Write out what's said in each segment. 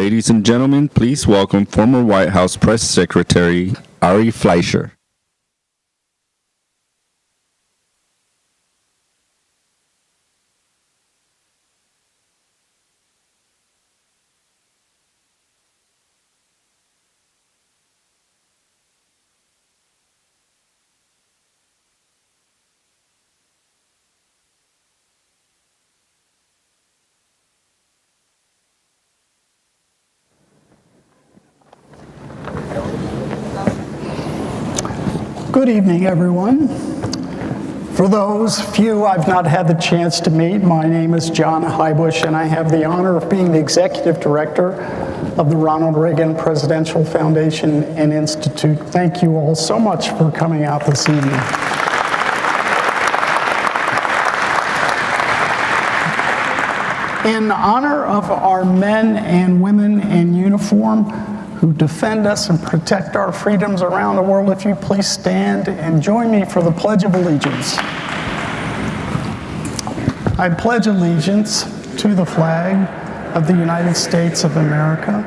Ladies and gentlemen, please welcome former White House Press Secretary Ari Fleischer. Good evening, everyone. For those few I've not had the chance to meet, my name is John Hybush, and I have the honor of being the Executive Director of the Ronald Reagan Presidential Foundation and Institute. Thank you all so much for coming out this evening. In honor of our men and women in uniform who defend us and protect our freedoms around the world, if you please stand and join me for the Pledge of Allegiance. I pledge allegiance to the flag of the United States of America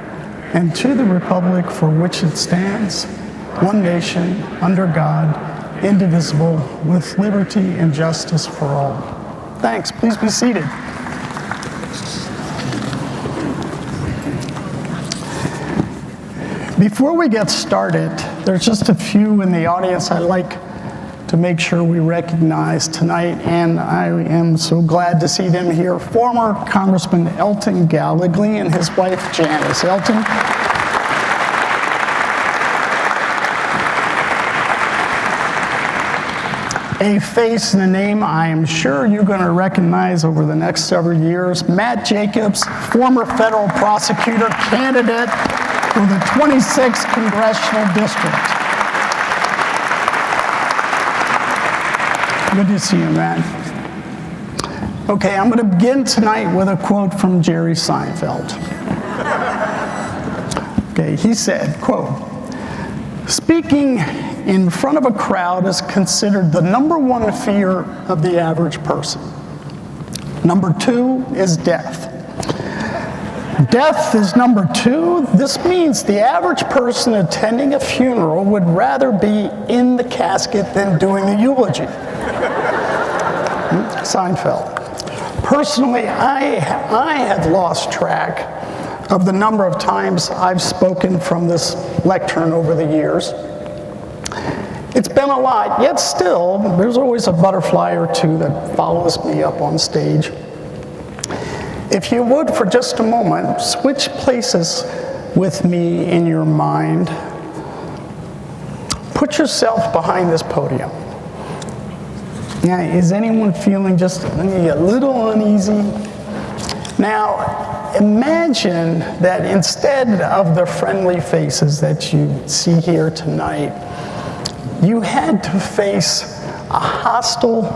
and to the republic for which it stands, one nation, under God, indivisible, with liberty and justice for all. Thanks. Please be seated. Before we get started, there's just a few in the audience I'd like to make sure we recognize tonight, and I am so glad to see them here. Former Congressman Elton Gallegly and his wife Janice. Elton. A face and a name I am sure you're going to recognize over the next several years. Matt Jacobs, former federal prosecutor, candidate for the 26th Congressional District. Good to see you, man. Okay, I'm going to begin tonight with a quote from Jerry Seinfeld. Okay, he said, quote, "Speaking in front of a crowd is considered the number one fear of the average person. Number two is death. Death is number two. This means the average person attending a funeral would rather be in the casket than doing the eulogy." Seinfeld. Personally, I have lost track of the number of times I've spoken from this lectern over the years. It's been a lot, yet still, there's always a butterfly or two that follows me up on stage. If you would, for just a moment, switch places with me in your mind. Put yourself behind this podium. Now, is anyone feeling just a little uneasy? Now, imagine that instead of the friendly faces that you see here tonight, you had to face a hostile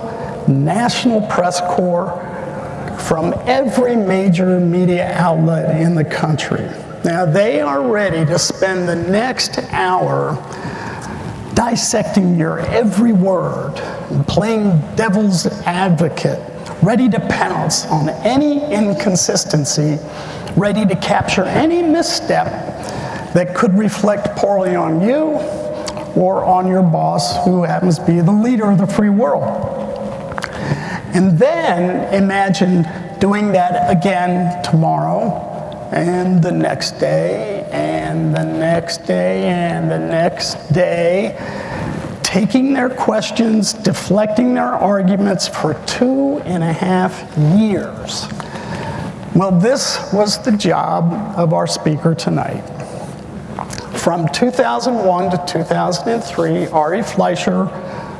national press corps from every major media outlet in the country. Now, they are ready to spend the next hour dissecting your every word, playing devil's advocate, ready to pounce on any inconsistency, ready to capture any misstep that could reflect poorly on you or on your boss, who happens to be the leader of the free world. And then imagine doing that again tomorrow, and the next day, and the next day, and the next day, taking their questions, deflecting their arguments for 2.5 years. Well, this was the job of our speaker tonight. From 2001 to 2003, Ari Fleischer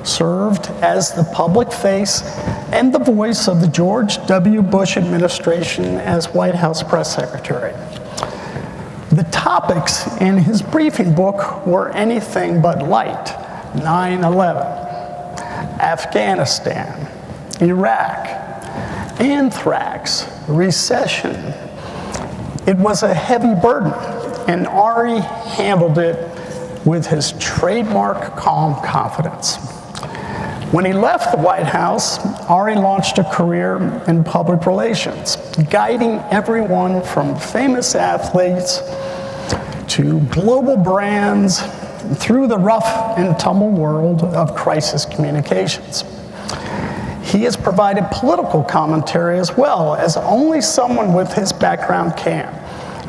served as the public face and the voice of the George W. Bush administration as White House press secretary. The topics in his briefing book were anything but light. 9/11, Afghanistan, Iraq, anthrax, recession. It was a heavy burden, and Ari handled it with his trademark calm confidence. When he left the White House, Ari launched a career in public relations, guiding everyone from famous athletes to global brands through the rough and tumble world of crisis communications. He has provided political commentary as well, as only someone with his background can.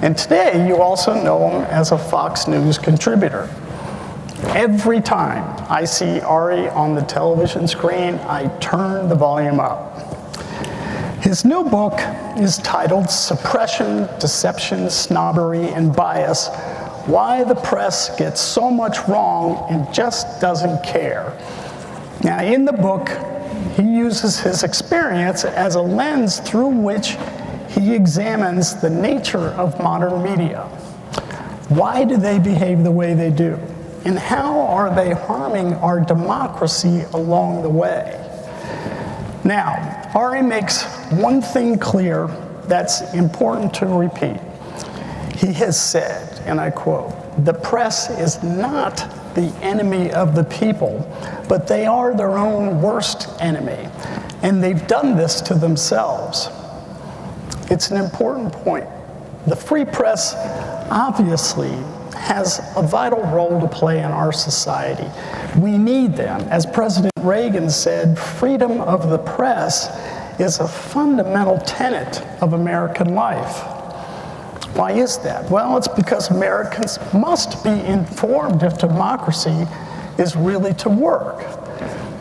And today, you also know him as a Fox News contributor. Every time I see Ari on the television screen, I turn the volume up. His new book is titled Suppression, Deception, Snobbery and Bias: Why the Press Gets So Much Wrong and Just Doesn't Care. Now, in the book, he uses his experience as a lens through which he examines the nature of modern media. Why do they behave the way they do? And how are they harming our democracy along the way? Now, Ari makes one thing clear that's important to repeat. He has said, and I quote, "The press is not the enemy of the people, but they are their own worst enemy, and they've done this to themselves." It's an important point. The free press obviously has a vital role to play in our society. We need them. As President Reagan said, freedom of the press is a fundamental tenet of American life. Why is that? Well, it's because Americans must be informed if democracy is really to work.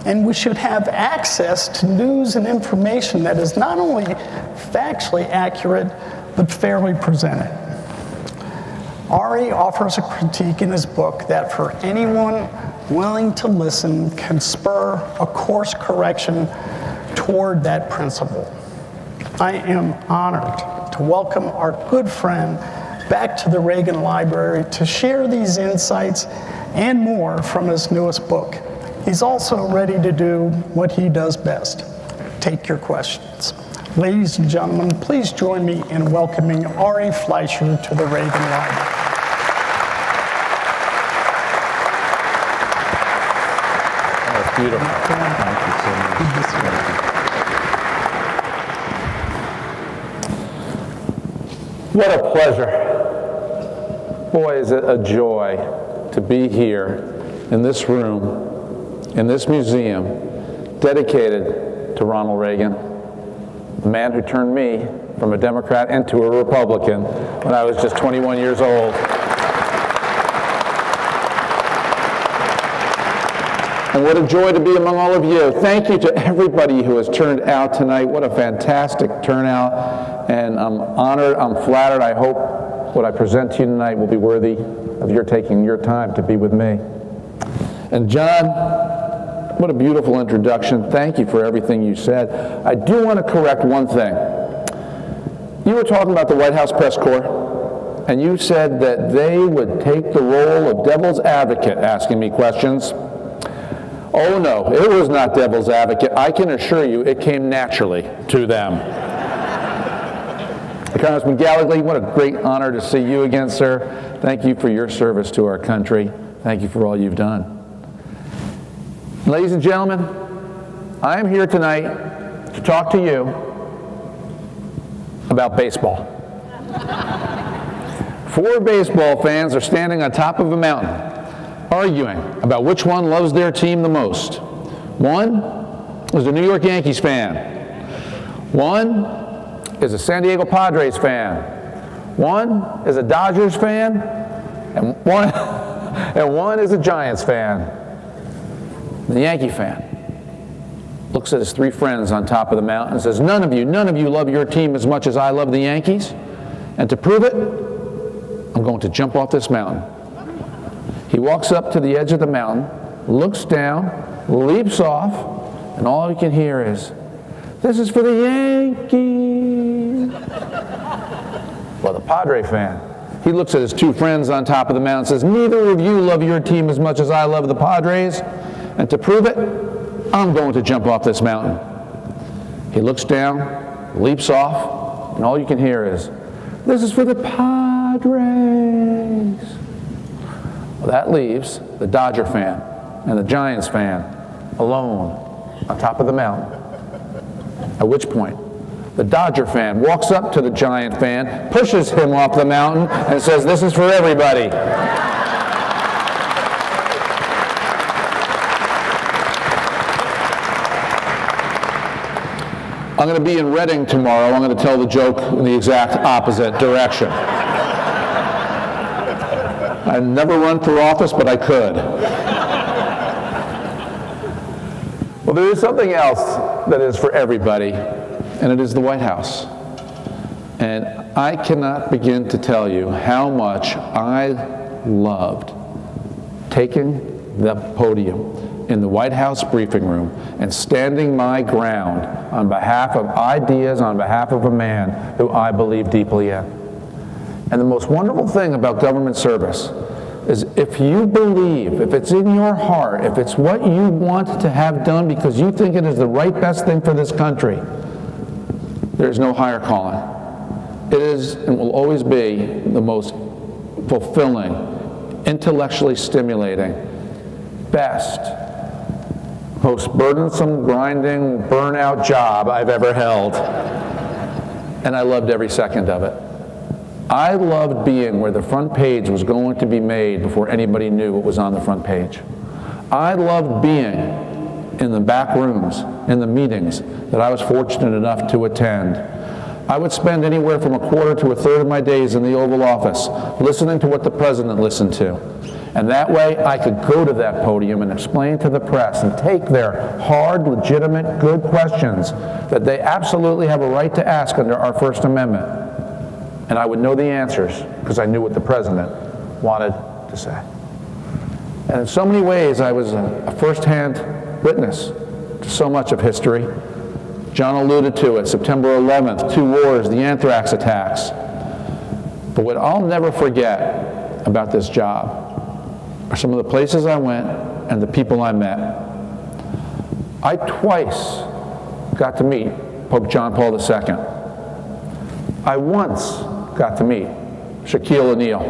And we should have access to news and information that is not only factually accurate, but fairly presented. Ari offers a critique in his book that for anyone willing to listen can spur a course correction toward that principle. I am honored to welcome our good friend back to the Reagan Library to share these insights and more from his newest book. He's also ready to do what he does best: take your questions. Ladies and gentlemen, please join me in welcoming Ari Fleischer to the Reagan Library. That's beautiful. Thank you so much. What a pleasure. Boy, is it a joy to be here in this room, in this museum, dedicated to Ronald Reagan, the man who turned me from a Democrat into a Republican when I was just 21 years old. And what a joy to be among all of you. Thank you to everybody who has turned out tonight. What a fantastic turnout. And I'm honored, I'm flattered. I hope what I present to you tonight will be worthy of your taking your time to be with me. And John, what a beautiful introduction. Thank you for everything you said. I do want to correct one thing. You were talking about the White House press corps, and you said that they would take the role of devil's advocate, asking me questions. Oh no, it was not devil's advocate. I can assure you it came naturally to them. Congressman Gallagher, what a great honor to see you again, sir. Thank you for your service to our country. Thank you for all you've done. Ladies and gentlemen, I am here tonight to talk to you about baseball. 4 baseball fans are standing on top of a mountain, arguing about which one loves their team the most. One is a New York Yankees fan. One is a San Diego Padres fan. One is a Dodgers fan, and one is a Giants fan. The Yankee fan looks at his 3 friends on top of the mountain and says, none of you love your team as much as I love the Yankees. And to prove it, I'm going to jump off this mountain. He walks up to the edge of the mountain, looks down, leaps off, and all you can hear is, "This is for the Yankees." Well, the Padre fan, he looks at his 2 friends on top of the mountain and says, neither of you love your team as much as I love the Padres. And to prove it, I'm going to jump off this mountain. He looks down, leaps off, and all you can hear is, "This is for the Padres." Well, that leaves the Dodger fan and the Giants fan alone on top of the mountain. At which point, the Dodger fan walks up to the Giant fan, pushes him off the mountain, and says, "This is for everybody." I'm going to be in Reading tomorrow. I'm going to tell the joke in the exact opposite direction. I never run for office, but I could. Well, there is something else that is for everybody, and it is the White House. And I cannot begin to tell you how much I loved taking the podium in the White House briefing room and standing my ground on behalf of ideas, on behalf of a man who I believe deeply in. And the most wonderful thing about government service is if you believe, if it's in your heart, if it's what you want to have done because you think it is the right best thing for this country, there's no higher calling. It is and will always be the most fulfilling, intellectually stimulating, best, most burdensome, grinding, burnout job I've ever held. And I loved every second of it. I loved being where the front page was going to be made before anybody knew what was on the front page. I loved being in the back rooms, in the meetings that I was fortunate enough to attend. I would spend anywhere from a quarter to a third of my days in the Oval Office listening to what the president listened to. And that way I could go to that podium and explain to the press and take their hard, legitimate, good questions that they absolutely have a right to ask under our First Amendment. And I would know the answers because I knew what the president wanted to say. And in so many ways, I was a first-hand witness to so much of history. John alluded to it, September 11th, 2 wars, the anthrax attacks. But what I'll never forget about this job are some of the places I went and the people I met. I twice got to meet Pope John Paul II. I once got to meet Shaquille O'Neal.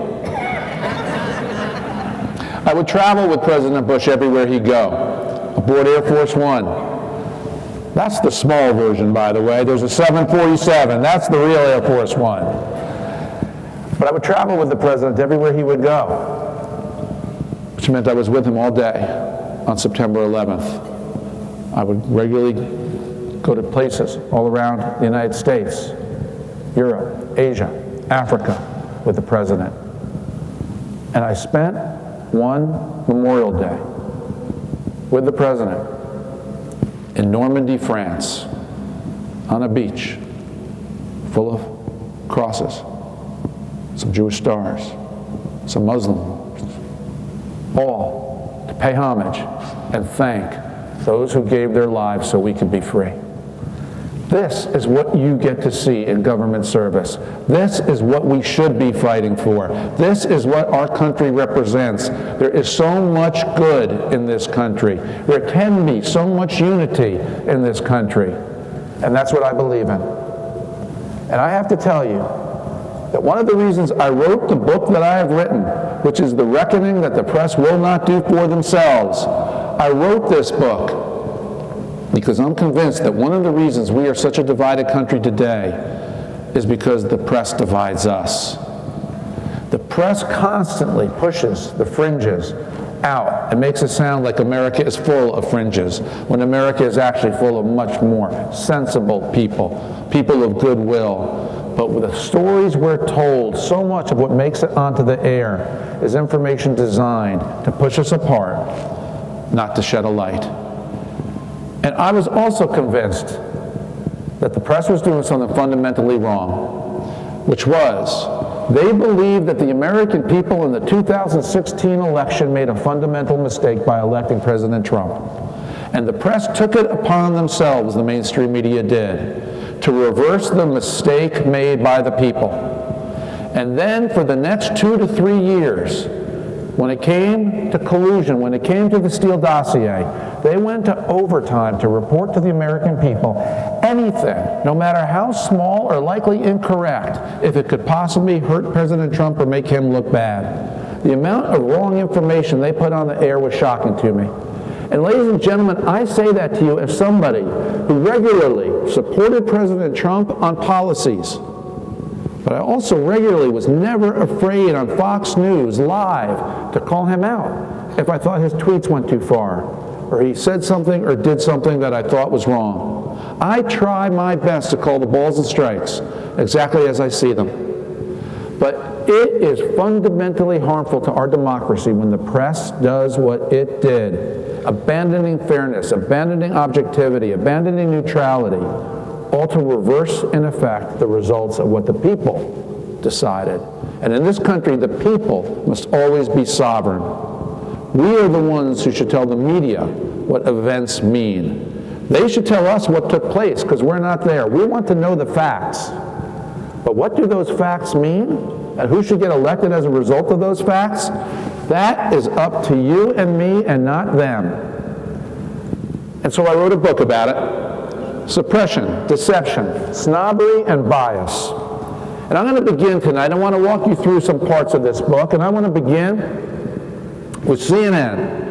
I would travel with President Bush everywhere he'd go, aboard Air Force One. That's the small version, by the way. There's a 747. That's the real Air Force One. But I would travel with the president everywhere he would go, which meant I was with him all day on September 11th. I would regularly go to places all around the United States, Europe, Asia, Africa with the president. And I spent one Memorial Day with the president in Normandy, France, on a beach full of crosses, some Jewish stars, some Muslim, all to pay homage and thank those who gave their lives so we could be free. This is what you get to see in government service. This is what we should be fighting for. This is what our country represents. There is so much good in this country. There can be so much unity in this country. And that's what I believe in. And I have to tell you that one of the reasons I wrote the book that I have written, which is The Reckoning That the Press Will Not Do for Themselves, I wrote this book because I'm convinced that one of the reasons we are such a divided country today is because the press divides us. The press constantly pushes the fringes out and makes it sound like America is full of fringes, when America is actually full of much more sensible people, people of goodwill. But with the stories we're told, so much of what makes it onto the air is information designed to push us apart, not to shed a light. And I was also convinced that the press was doing something fundamentally wrong, which was they believed that the American people in the 2016 election made a fundamental mistake by electing President Trump. And the press took it upon themselves, the mainstream media did, to reverse the mistake made by the people. And then for the next 2 to 3 years, when it came to collusion, when it came to the Steele dossier, they went to overtime to report to the American people anything, no matter how small or likely incorrect, if it could possibly hurt President Trump or make him look bad. The amount of wrong information they put on the air was shocking to me. And ladies and gentlemen, I say that to you as somebody who regularly supported President Trump on policies. But I also regularly was never afraid on Fox News Live to call him out if I thought his tweets went too far, or he said something or did something that I thought was wrong. I try my best to call the balls and strikes exactly as I see them. But it is fundamentally harmful to our democracy when the press does what it did, abandoning fairness, abandoning objectivity, abandoning neutrality, all to reverse, in effect, the results of what the people decided. And in this country, the people must always be sovereign. We are the ones who should tell the media what events mean. They should tell us what took place, because we're not there. We want to know the facts. But what do those facts mean? And who should get elected as a result of those facts? That is up to you and me and not them. And so I wrote a book about it. Suppression, Deception, Snobbery and Bias. And I'm going to begin tonight. I want to walk you through some parts of this book, and I want to begin with CNN.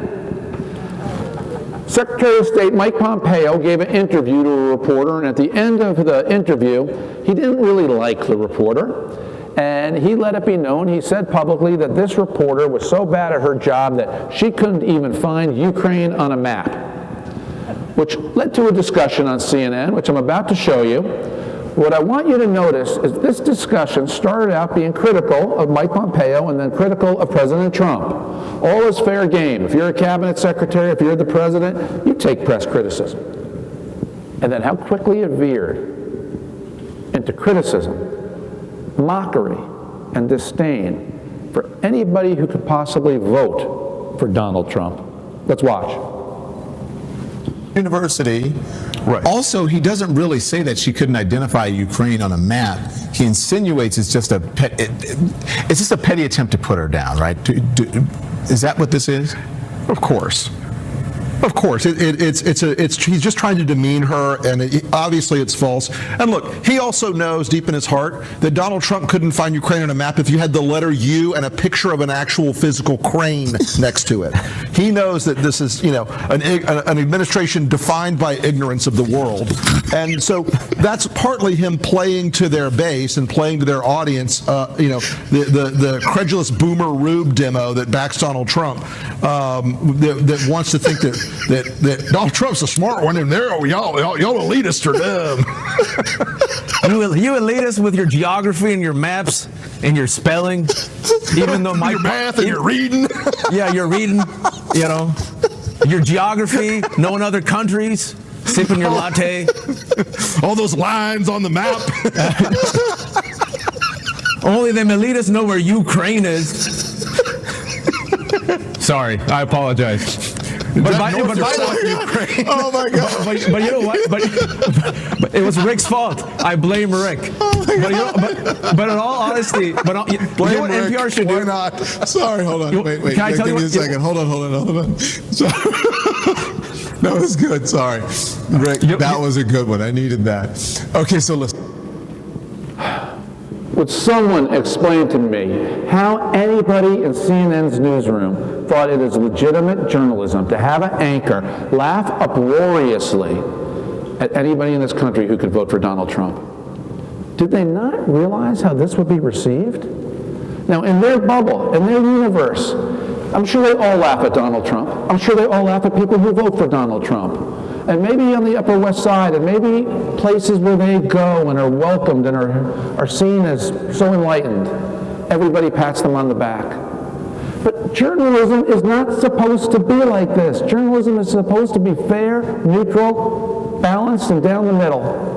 Secretary of State Mike Pompeo gave an interview to a reporter, and at the end of the interview, he didn't really like the reporter, and he let it be known, he said publicly that this reporter was so bad at her job that she couldn't even find Ukraine on a map, which led to a discussion on CNN, which I'm about to show you. What I want you to notice is this discussion started out being critical of Mike Pompeo and then critical of President Trump. All is fair game. If you're a cabinet secretary, if you're the president, you take press criticism. And then how quickly it veered into criticism, mockery, and disdain for anybody who could possibly vote for Donald Trump. Let's watch. University. Right. Also, he doesn't really say that she couldn't identify Ukraine on a map. He insinuates it's just a petty attempt to put her down, right? Is that what this is? Of course. Of course, he's just trying to demean her, and obviously it's false. And look, he also knows deep in his heart that Donald Trump couldn't find Ukraine on a map if you had the letter U and a picture of an actual physical crane next to it. He knows that this is, an administration defined by ignorance of the world, and so that's partly him playing to their base and playing to their audience. The credulous boomer Rube demo that backs Donald Trump, that wants to think that Donald Trump's a smart one, and y'all elitists are dumb. You elitists with your geography and your maps and your spelling, even though your math and your reading. Yeah, you're reading. Your geography, knowing other countries, sipping your latte. All those lines on the map. Only them elitists know where Ukraine is. Sorry, I apologize. But oh my God! But you know what? But it was Rick's fault. I blame Rick. But in all honesty, blame Rick. NPR should do. Why not? Sorry, hold on. Wait. Can I tell give you me a second. Hold on. Sorry. That was good. Sorry, Rick. That was a good one. I needed that. Okay, so listen. Would someone explain to me how anybody in CNN's newsroom thought it is legitimate journalism to have an anchor laugh uproariously at anybody in this country who could vote for Donald Trump? Did they not realize how this would be received? Now, in their bubble, in their universe, I'm sure they all laugh at Donald Trump. I'm sure they all laugh at people who vote for Donald Trump. And maybe on the Upper West Side, and maybe places where they go and are welcomed and are seen as so enlightened, everybody pats them on the back. But journalism is not supposed to be like this. Journalism is supposed to be fair, neutral, balanced, and down the middle.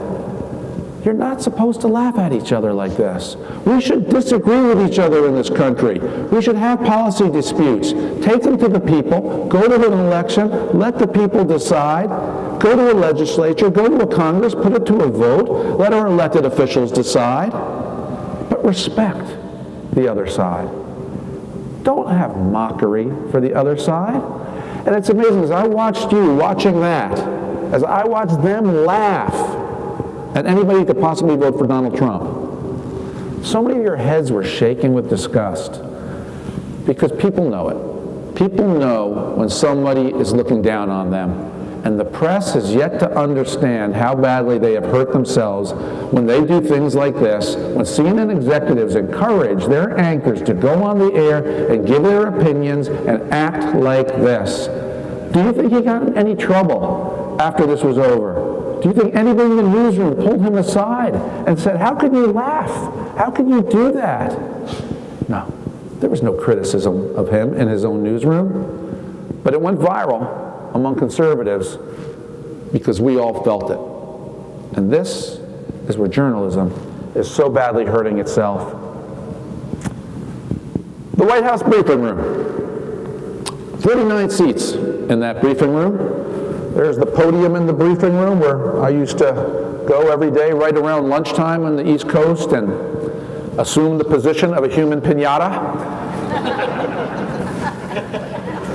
You're not supposed to laugh at each other like this. We should disagree with each other in this country. We should have policy disputes. Take them to the people, go to an election, let the people decide, go to a legislature, go to a Congress, put it to a vote, let our elected officials decide, but respect the other side. Don't have mockery for the other side. And it's amazing, as I watched you watching that, as I watched them laugh at anybody who could possibly vote for Donald Trump, so many of your heads were shaking with disgust because people know it. People know when somebody is looking down on them, and the press has yet to understand how badly they have hurt themselves when they do things like this, when CNN executives encourage their anchors to go on the air and give their opinions and act like this. Do you think he got in any trouble after this was over? Do you think anybody in the newsroom pulled him aside and said, how can you laugh? How can you do that? No, there was no criticism of him in his own newsroom, but it went viral among conservatives because we all felt it. And this is where journalism is so badly hurting itself. The White House briefing room. 49 seats in that briefing room. There's the podium in the briefing room where I used to go every day right around lunchtime on the East Coast and assume the position of a human piñata.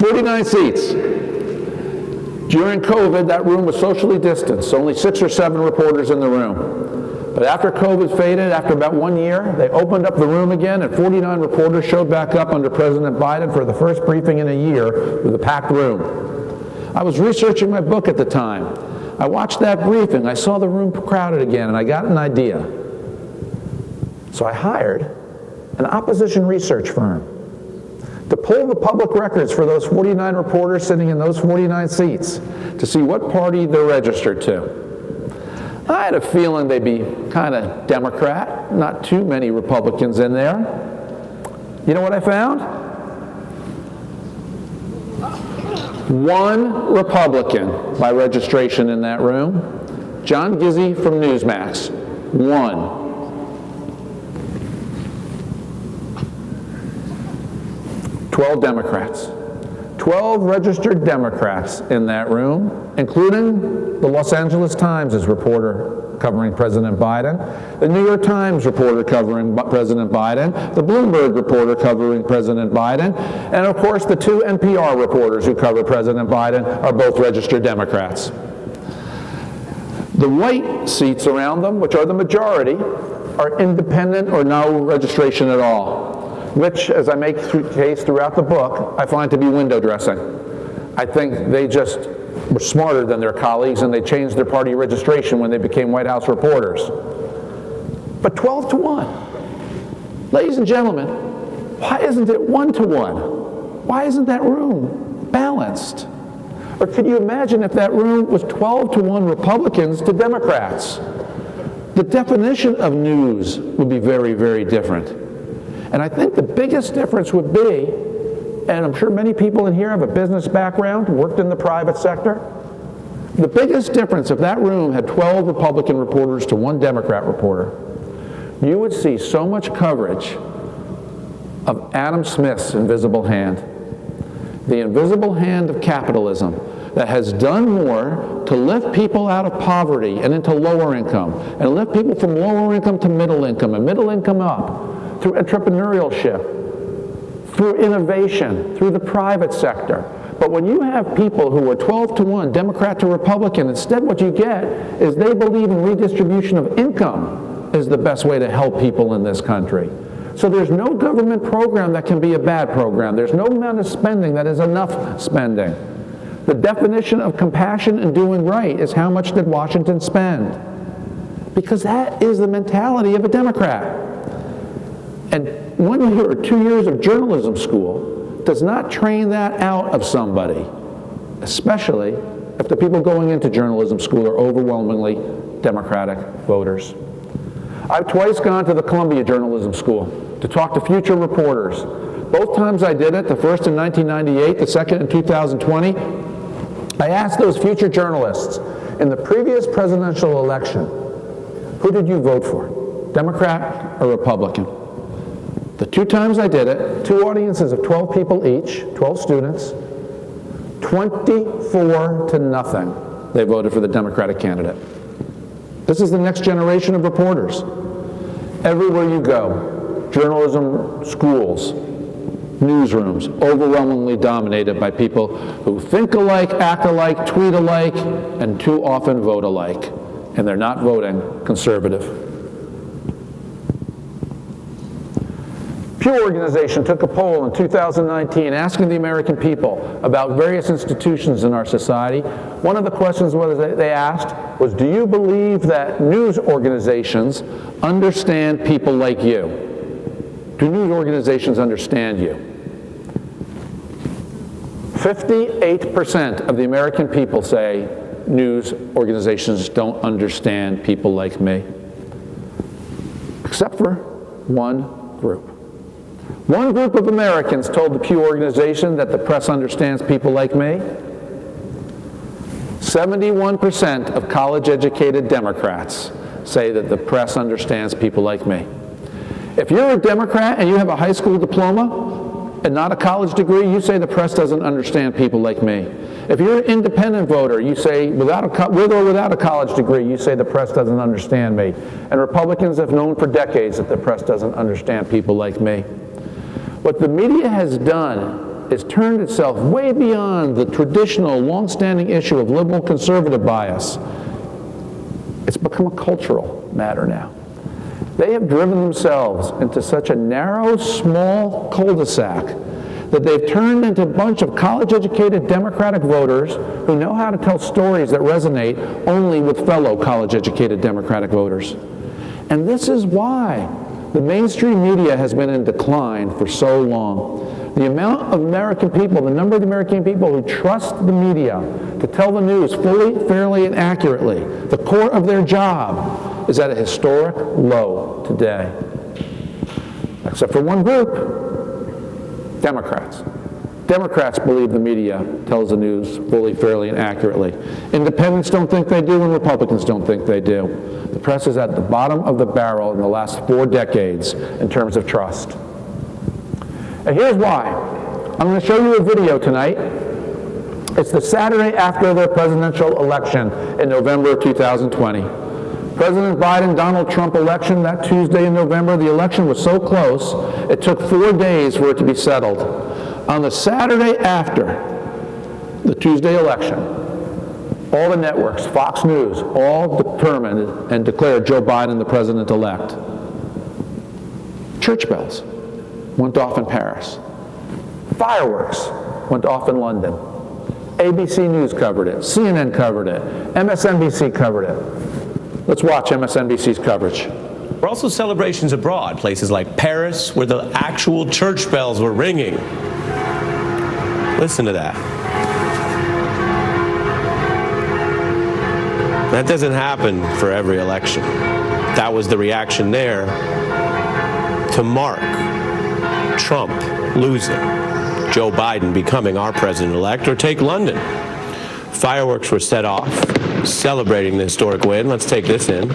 49 seats. During COVID, that room was socially distanced, only 6 or 7 reporters in the room. But after COVID faded, after about 1 year, they opened up the room again, and 49 reporters showed back up under President Biden for the first briefing in a year with a packed room. I was researching my book at the time. I watched that briefing, I saw the room crowded again, and I got an idea. So I hired an opposition research firm to pull the public records for those 49 reporters sitting in those 49 seats to see what party they're registered to. I had a feeling they'd be kind of Democrat, not too many Republicans in there. You know what I found? One Republican by registration in that room, John Gizzi from Newsmax. One. Twelve Democrats. 12 registered Democrats in that room, including the Los Angeles Times' reporter covering President Biden, the New York Times reporter covering President Biden, the Bloomberg reporter covering President Biden, and of course the 2 NPR reporters who cover President Biden are both registered Democrats. The white seats around them, which are the majority, are independent or no registration at all, which, as I make case throughout the book, I find to be window dressing. I think they just were smarter than their colleagues and they changed their party registration when they became White House reporters. But 12 to 1. Ladies and gentlemen, why isn't it 1 to 1? Why isn't that room balanced? Or could you imagine if that room was 12 to 1 Republicans to Democrats? The definition of news would be very, very different. And I think the biggest difference would be, and I'm sure many people in here have a business background, worked in the private sector, the biggest difference if that room had 12 Republican reporters to 1 Democrat reporter, you would see so much coverage of Adam Smith's invisible hand, the invisible hand of capitalism that has done more to lift people out of poverty and into lower income, and lift people from lower income to middle income, and middle income up, through entrepreneurship, through innovation, through the private sector. But when you have people who are 12 to 1, Democrat to Republican, instead what you get is they believe in redistribution of income is the best way to help people in this country. So there's no government program that can be a bad program. There's no amount of spending that is enough spending. The definition of compassion and doing right is how much did Washington spend? Because that is the mentality of a Democrat. And 1 year or 2 years of journalism school does not train that out of somebody, especially if the people going into journalism school are overwhelmingly Democratic voters. I've twice gone to the Columbia Journalism School to talk to future reporters. Both times I did it, the first in 1998, the second in 2020, I asked those future journalists, in the previous presidential election, who did you vote for, Democrat or Republican? The 2 times I did it, 2 audiences of 12 people each, 12 students, 24 to nothing, they voted for the Democratic candidate. This is the next generation of reporters. Everywhere you go, journalism schools, newsrooms, overwhelmingly dominated by people who think alike, act alike, tweet alike, and too often vote alike. And they're not voting conservative. Pew organization took a poll in 2019 asking the American people about various institutions in our society. One of the questions they asked was, do you believe that news organizations understand people like you? Do news organizations understand you? 58% of the American people say news organizations don't understand people like me, except for one group. One group of Americans told the Pew organization that the press understands people like me. 71% of college-educated Democrats say that the press understands people like me. If you're a Democrat and you have a high school diploma and not a college degree, you say the press doesn't understand people like me. If you're an independent voter, you say, with or without a college degree, you say the press doesn't understand me. And Republicans have known for decades that the press doesn't understand people like me. What the media has done is turned itself way beyond the traditional, long-standing issue of liberal-conservative bias. It's become a cultural matter now. They have driven themselves into such a narrow, small cul-de-sac that they've turned into a bunch of college-educated Democratic voters who know how to tell stories that resonate only with fellow college-educated Democratic voters. And this is why the mainstream media has been in decline for so long. The amount of American people, the number of American people who trust the media to tell the news fully, fairly, and accurately, the core of their job, is at a historic low today. Except for one group, Democrats. Democrats believe the media tells the news fully, fairly, and accurately. Independents don't think they do, and Republicans don't think they do. The press is at the bottom of the barrel in the last 4 decades in terms of trust. And here's why. I'm going to show you a video tonight. It's the Saturday after the presidential election in November of 2020. President Biden-Donald Trump election that Tuesday in November. The election was so close, it took 4 days for it to be settled. On the Saturday after the Tuesday election, all the networks, Fox News, all determined and declared Joe Biden the president-elect. Church bells went off in Paris. Fireworks went off in London. ABC News covered it. CNN covered it. MSNBC covered it. Let's watch MSNBC's coverage. There were also celebrations abroad, places like Paris, where the actual church bells were ringing. Listen to that. That doesn't happen for every election. That was the reaction there to mark Trump losing, Joe Biden becoming our president-elect, or take London. Fireworks were set off, celebrating the historic win. Let's take this in.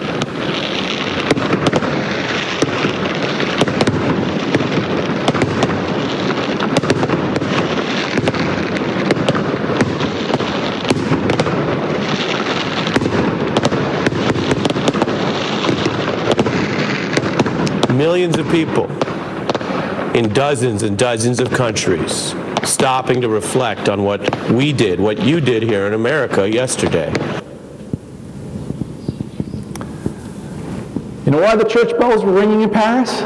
Millions of people in dozens and dozens of countries stopping to reflect on what we did, what you did here in America yesterday. You know why the church bells were ringing in Paris?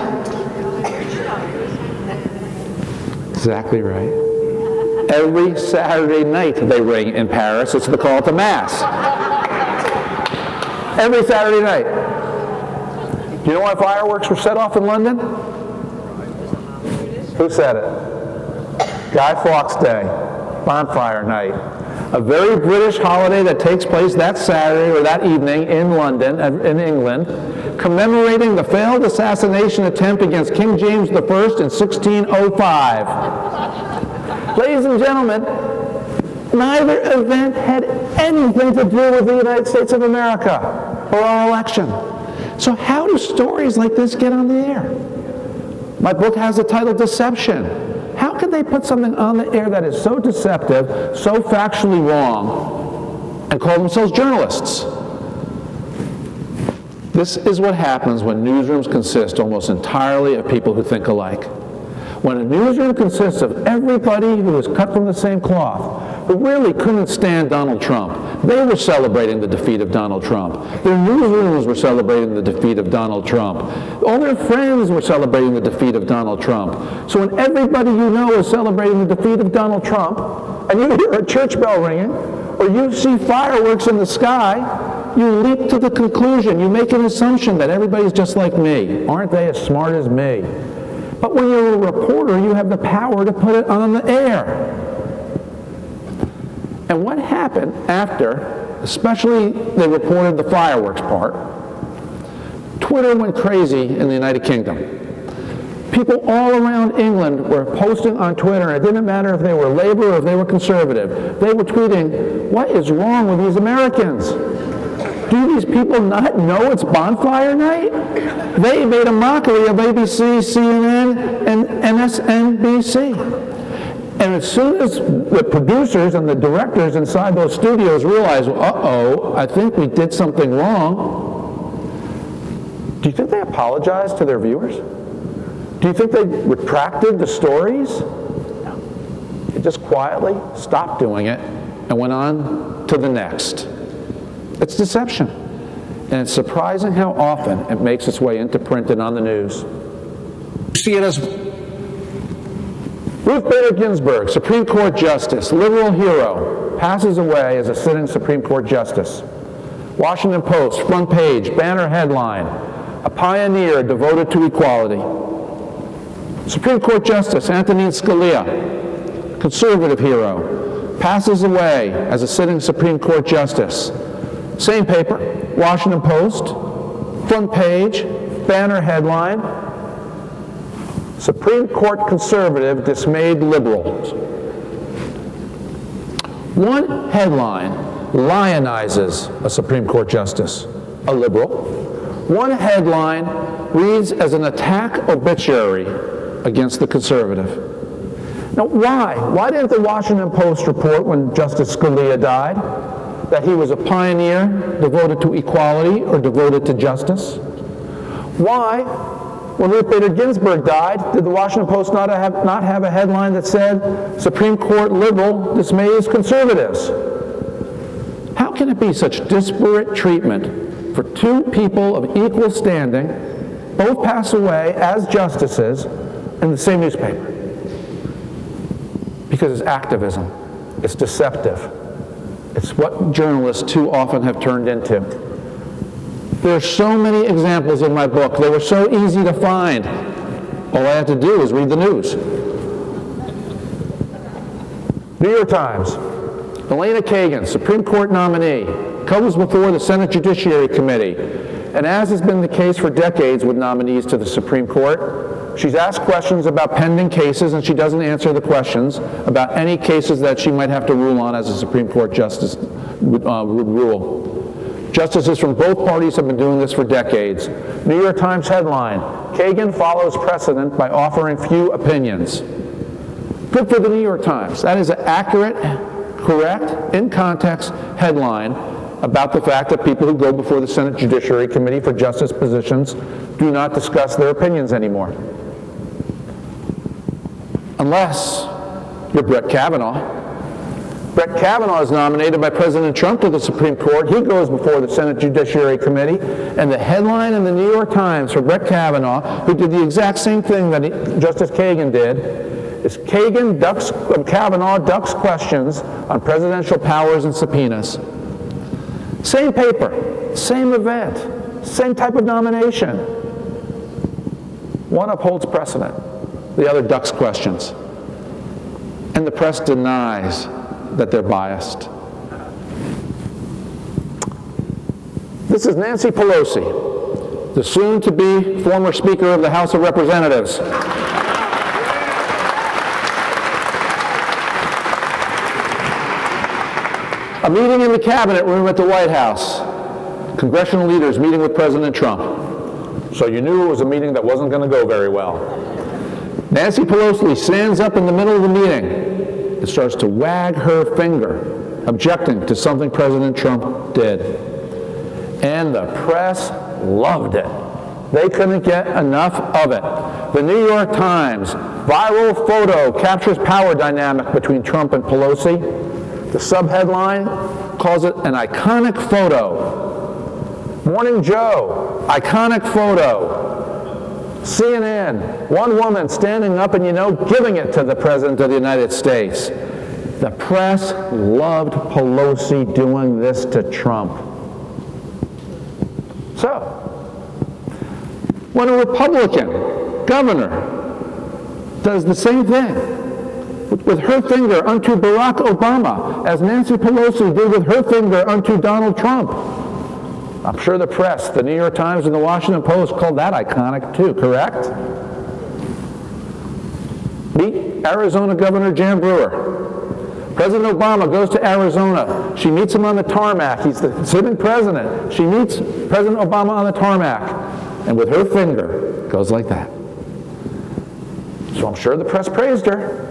Exactly right. Every Saturday night they ring in Paris. It's the call to Mass. Every Saturday night. Do you know why fireworks were set off in London? Who said it? Guy Fawkes Day, Bonfire Night. A very British holiday that takes place that Saturday or that evening in London, in England, commemorating the failed assassination attempt against King James I in 1605. Ladies and gentlemen, neither event had anything to do with the United States of America or our election. So how do stories like this get on the air? My book has the title Deception. How can they put something on the air that is so deceptive, so factually wrong, and call themselves journalists? This is what happens when newsrooms consist almost entirely of people who think alike. When a newsroom consists of everybody who is cut from the same cloth, who really couldn't stand Donald Trump. They were celebrating the defeat of Donald Trump. Their newsrooms were celebrating the defeat of Donald Trump. All their friends were celebrating the defeat of Donald Trump. So when everybody you know is celebrating the defeat of Donald Trump, and you hear a church bell ringing, or you see fireworks in the sky, you leap to the conclusion, you make an assumption that everybody's just like me. Aren't they as smart as me? But when you're a reporter, you have the power to put it on the air. And what happened after, especially they reported the fireworks part, Twitter went crazy in the United Kingdom. People all around England were posting on Twitter, and it didn't matter if they were Labour or if they were Conservative. They were tweeting, what is wrong with these Americans? Do these people not know it's bonfire night? They made a mockery of ABC, CNN, and MSNBC. And as soon as the producers and the directors inside those studios realized, uh-oh, I think we did something wrong, do you think they apologized to their viewers? Do you think they retracted the stories? No. They just quietly stopped doing it and went on to the next. It's deception. And it's surprising how often it makes its way into print and on the news. See it as Ruth Bader Ginsburg, Supreme Court Justice, liberal hero, passes away as a sitting Supreme Court Justice. Washington Post, front page, banner headline, a pioneer devoted to equality. Supreme Court Justice Antonin Scalia, conservative hero, passes away as a sitting Supreme Court Justice. Same paper, Washington Post, front page, banner headline, Supreme Court conservative dismayed liberals. One headline lionizes a Supreme Court justice, a liberal. One headline reads as an attack obituary against the conservative. Now, why? Why didn't the Washington Post report when Justice Scalia died that he was a pioneer devoted to equality or devoted to justice? Why, when Ruth Bader Ginsburg died, did the Washington Post not have a headline that said, Supreme Court liberal dismays conservatives? How can it be such disparate treatment for two people of equal standing, both pass away as justices in the same newspaper? Because it's activism. It's deceptive. It's what journalists too often have turned into. There are so many examples in my book. They were so easy to find. All I have to do is read the news. New York Times. Elena Kagan, Supreme Court nominee, comes before the Senate Judiciary Committee. And as has been the case for decades with nominees to the Supreme Court, she's asked questions about pending cases, and she doesn't answer the questions about any cases that she might have to rule on as a Supreme Court justice would rule. Justices from both parties have been doing this for decades. New York Times headline, Kagan follows precedent by offering few opinions. Good for the New York Times. That is an accurate, correct, in context headline about the fact that people who go before the Senate Judiciary Committee for justice positions do not discuss their opinions anymore. Unless you're Brett Kavanaugh. Brett Kavanaugh is nominated by President Trump to the Supreme Court. He goes before the Senate Judiciary Committee, and the headline in the New York Times for Brett Kavanaugh, who did the exact same thing that Justice Kagan did, is Kavanaugh ducks questions on presidential powers and subpoenas. Same paper, same event, same type of nomination. One upholds precedent, the other ducks questions. And the press denies that they're biased. This is Nancy Pelosi, the soon-to-be former Speaker of the House of Representatives. A meeting in the cabinet room at the White House. Congressional leaders meeting with President Trump. So you knew it was a meeting that wasn't going to go very well. Nancy Pelosi stands up in the middle of the meeting and starts to wag her finger, objecting to something President Trump did. And the press loved it. They couldn't get enough of it. The New York Times, viral photo captures power dynamic between Trump and Pelosi. The subheadline calls it an iconic photo. Morning Joe, iconic photo. CNN, one woman standing up and, giving it to the President of the United States. The press loved Pelosi doing this to Trump. So, when a Republican governor does the same thing with her finger unto Barack Obama, as Nancy Pelosi did with her finger unto Donald Trump, I'm sure the press, the New York Times and the Washington Post called that iconic too, correct? Meet Arizona Governor Jan Brewer. President Obama goes to Arizona. She meets him on the tarmac. He's the sitting president. She meets President Obama on the tarmac. And with her finger, goes like that. So I'm sure the press praised her.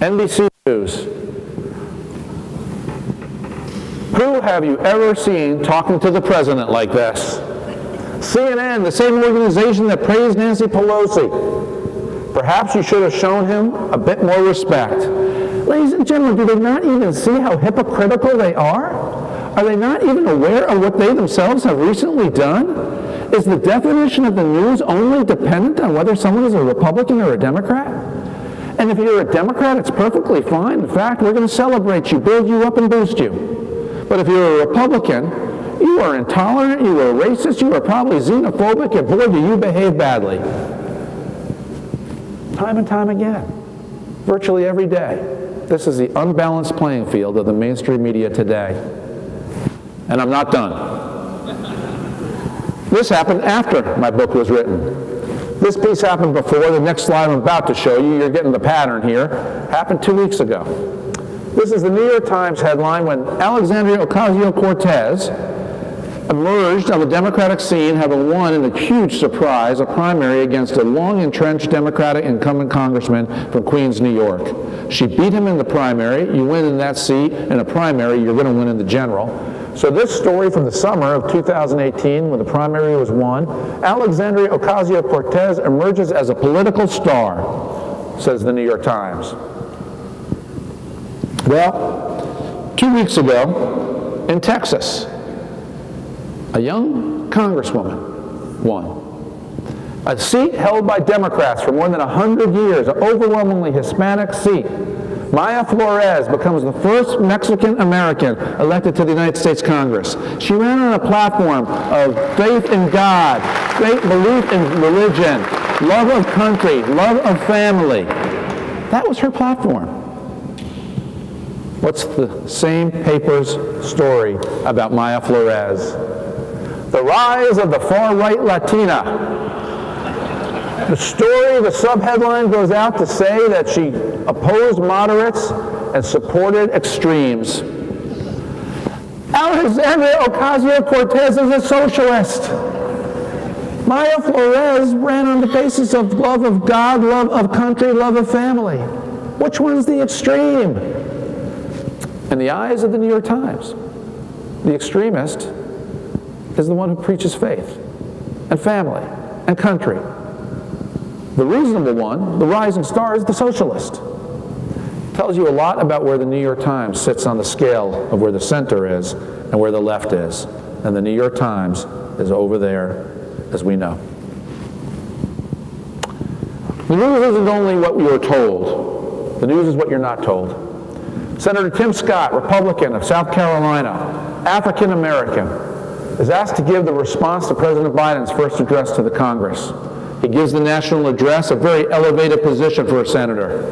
NBC News. Who have you ever seen talking to the president like this? CNN, the same organization that praised Nancy Pelosi. Perhaps you should have shown him a bit more respect. Ladies and gentlemen, do they not even see how hypocritical they are? Are they not even aware of what they themselves have recently done? Is the definition of the news only dependent on whether someone is a Republican or a Democrat? And if you're a Democrat, it's perfectly fine. In fact, we're going to celebrate you, build you up, and boost you. But if you're a Republican, you are intolerant, you are racist, you are probably xenophobic, and boy, do you behave badly. Time and time again, virtually every day. This is the unbalanced playing field of the mainstream media today. And I'm not done. This happened after my book was written. This piece happened before. The next slide I'm about to show you, you're getting the pattern here, happened 2 weeks ago. This is the New York Times headline when Alexandria Ocasio-Cortez emerged on the Democratic scene, having won in a huge surprise a primary against a long-entrenched Democratic incumbent congressman from Queens, New York. She beat him in the primary. You win in that seat. In a primary, you're going to win in the general. So this story from the summer of 2018, when the primary was won, Alexandria Ocasio-Cortez emerges as a political star, says the New York Times. Well, 2 weeks ago, in Texas, a young congresswoman won. A seat held by Democrats for more than 100 years, an overwhelmingly Hispanic seat. Maya Flores becomes the first Mexican-American elected to the United States Congress. She ran on a platform of faith in God, belief in religion, love of country, love of family. That was her platform. What's the same paper's story about Maya Flores? The rise of the far-right Latina. The story, the subheadline goes out to say that she opposed moderates and supported extremes. Alexandria Ocasio-Cortez is a socialist. Maya Flores ran on the basis of love of God, love of country, love of family. Which one's the extreme? In the eyes of the New York Times, the extremist is the one who preaches faith and family and country. The reasonable one, the rising star, is the socialist. Tells you a lot about where the New York Times sits on the scale of where the center is and where the left is. And the New York Times is over there, as we know. The news isn't only what you're told. The news is what you're not told. Senator Tim Scott, Republican of South Carolina, African American, is asked to give the response to President Biden's first address to the Congress. He gives the national address, a very elevated position for a senator,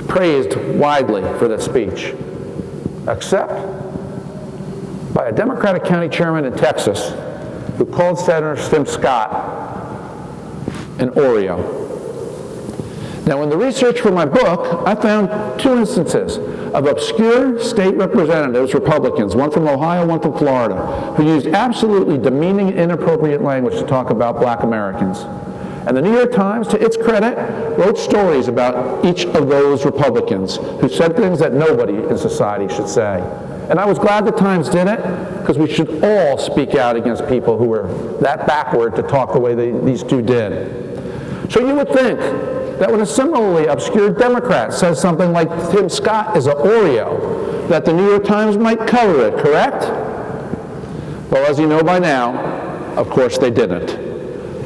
praised widely for that speech, except by a Democratic county chairman in Texas who called Senator Tim Scott an Oreo. Now, in the research for my book, I found 2 instances of obscure state representatives, Republicans, one from Ohio, one from Florida, who used absolutely demeaning, inappropriate language to talk about black Americans. And the New York Times, to its credit, wrote stories about each of those Republicans who said things that nobody in society should say. And I was glad the Times did it, because we should all speak out against people who were that backward to talk the way these two did. So you would think that when a similarly obscure Democrat says something like Tim Scott is an Oreo, that the New York Times might cover it, correct? Well, as you know by now, of course they didn't.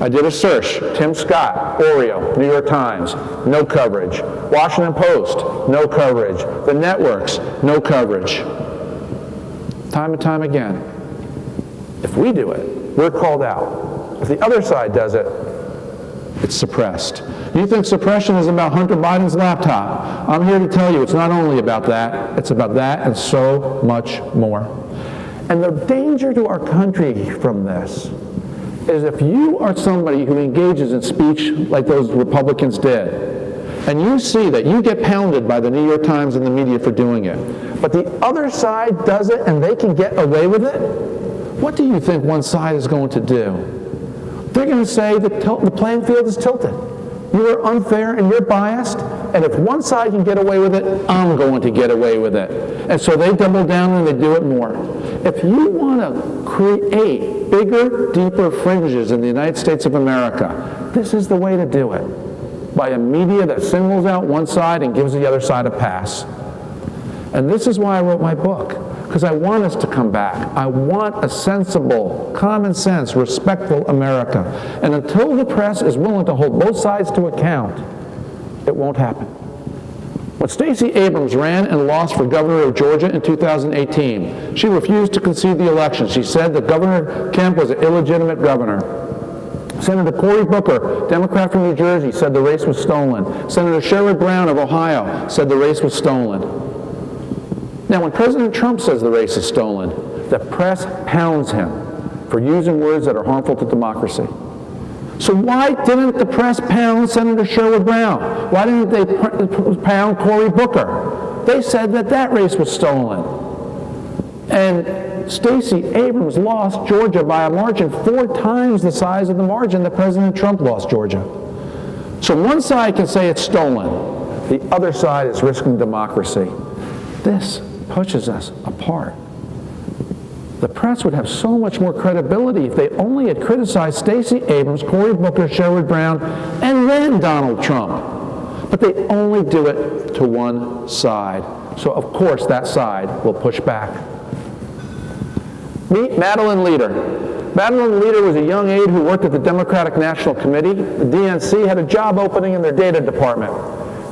I did a search, Tim Scott, Oreo, New York Times, no coverage. Washington Post, no coverage. The networks, no coverage. Time and time again. If we do it, we're called out. If the other side does it, it's suppressed. You think suppression is about Hunter Biden's laptop? I'm here to tell you it's not only about that, it's about that and so much more. And the danger to our country from this is if you are somebody who engages in speech like those Republicans did, and you see that you get pounded by the New York Times and the media for doing it, but the other side does it and they can get away with it, what do you think one side is going to do? They're going to say the playing field is tilted. You are unfair and you're biased, and if one side can get away with it, I'm going to get away with it. And so they double down and they do it more. If you want to create bigger, deeper fringes in the United States of America, this is the way to do it. By a media that singles out one side and gives the other side a pass. And this is why I wrote my book, because I want us to come back. I want a sensible, common sense, respectful America. And until the press is willing to hold both sides to account, it won't happen. When Stacey Abrams ran and lost for governor of Georgia in 2018, she refused to concede the election. She said that Governor Kemp was an illegitimate governor. Senator Cory Booker, Democrat from New Jersey, said the race was stolen. Senator Sherrod Brown of Ohio said the race was stolen. Now, when President Trump says the race is stolen, the press pounds him for using words that are harmful to democracy. So why didn't the press pound Senator Sherrod Brown? Why didn't they pound Cory Booker? They said that that race was stolen. And Stacey Abrams lost Georgia by a margin 4 times the size of the margin that President Trump lost Georgia. So one side can say it's stolen. The other side is risking democracy. This pushes us apart. The press would have so much more credibility if they only had criticized Stacey Abrams, Cory Booker, Sherrod Brown, and then Donald Trump. But they only do it to one side. So of course that side will push back. Meet Madeline Leader. Madeline Leader was a young aide who worked at the Democratic National Committee. The DNC had a job opening in their data department.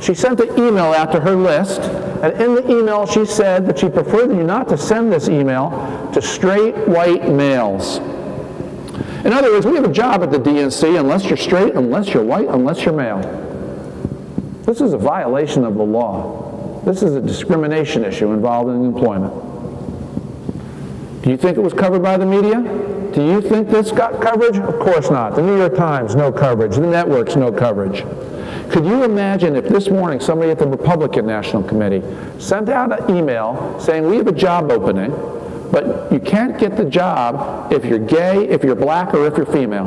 She sent an email out to her list, and in the email she said that she preferred you not to send this email to straight white males. In other words, we have a job at the DNC unless you're straight, unless you're white, unless you're male. This is a violation of the law. This is a discrimination issue involved in employment. Do you think it was covered by the media? Do you think this got coverage? Of course not. The New York Times, no coverage. The networks, no coverage. Could you imagine if this morning somebody at the Republican National Committee sent out an email saying we have a job opening, but you can't get the job if you're gay, if you're black, or if you're female?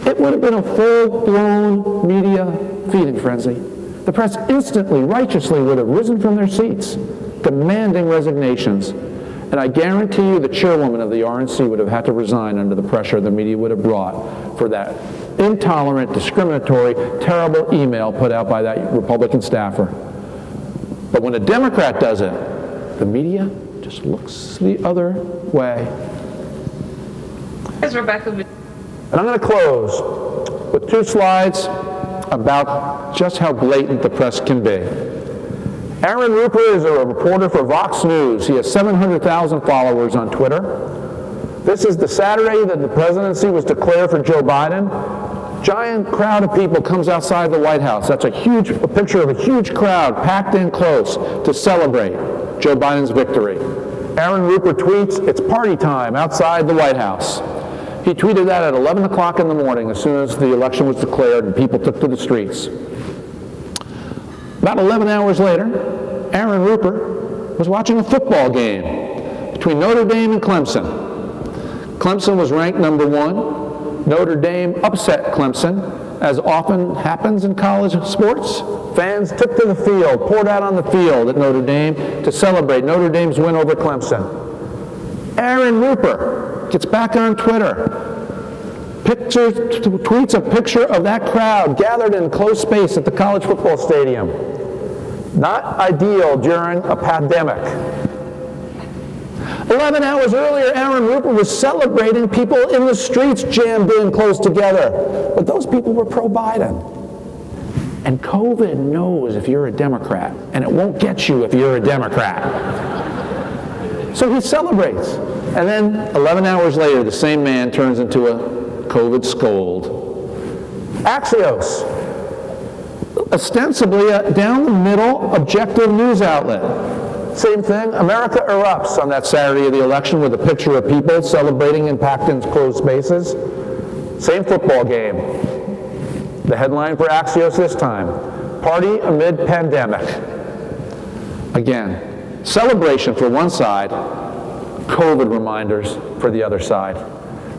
It would have been a full-blown media feeding frenzy. The press instantly, righteously would have risen from their seats, demanding resignations. And I guarantee you the chairwoman of the RNC would have had to resign under the pressure the media would have brought for that intolerant, discriminatory, terrible email put out by that Republican staffer. But when a Democrat does it, the media just looks the other way. Here's Rebecca. And I'm going to close with 2 slides about just how blatant the press can be. Aaron Rupert is a reporter for Vox News. He has 700,000 followers on Twitter. This is the Saturday that the presidency was declared for Joe Biden. Giant crowd of people comes outside the White House. That's a picture of a huge crowd packed in close to celebrate Joe Biden's victory. Aaron Rupert tweets, "It's party time outside the White House." He tweeted that at 11 o'clock in the morning as soon as the election was declared and people took to the streets. About 11 hours later, Aaron Rupert was watching a football game between Notre Dame and Clemson. Clemson was ranked number 1. Notre Dame upset Clemson. As often happens in college sports, fans took to the field, poured out on the field at Notre Dame to celebrate Notre Dame's win over Clemson. Aaron Rupert gets back on Twitter, tweets a picture of that crowd gathered in close space at the college football stadium. Not ideal during a pandemic. 11 hours earlier, Aaron Rupert was celebrating people in the streets jammed in close together. But those people were pro-Biden. And COVID knows if you're a Democrat, and it won't get you if you're a Democrat. So he celebrates. And then 11 hours later, the same man turns into a COVID scold. Axios, ostensibly a down-the-middle objective news outlet. Same thing, America erupts on that Saturday of the election with a picture of people celebrating in packed-in closed spaces. Same football game. The headline for Axios this time, party amid pandemic. Again, celebration for one side, COVID reminders for the other side.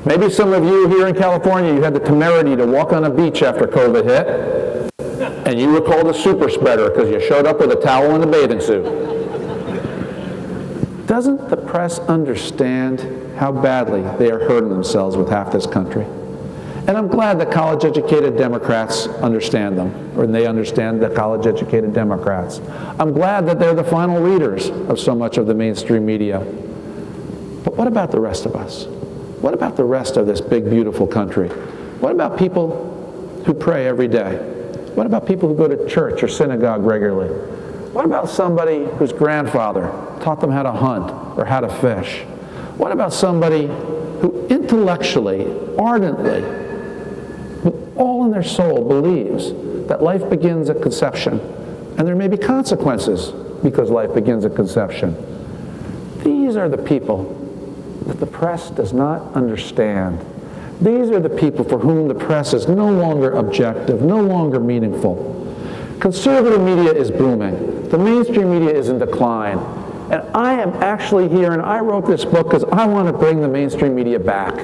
Maybe some of you here in California, you had the temerity to walk on a beach after COVID hit, and you were called a super spreader because you showed up with a towel and a bathing suit. Doesn't the press understand how badly they are hurting themselves with half this country? And I'm glad that college-educated Democrats understand them, or they understand the college-educated Democrats. I'm glad that they're the final readers of so much of the mainstream media. But what about the rest of us? What about the rest of this big, beautiful country? What about people who pray every day? What about people who go to church or synagogue regularly? What about somebody whose grandfather taught them how to hunt or how to fish? What about somebody who intellectually, ardently, with all in their soul believes that life begins at conception and there may be consequences because life begins at conception? These are the people that the press does not understand. These are the people for whom the press is no longer objective, no longer meaningful. Conservative media is booming. The mainstream media is in decline. And I am actually here, and I wrote this book because I want to bring the mainstream media back.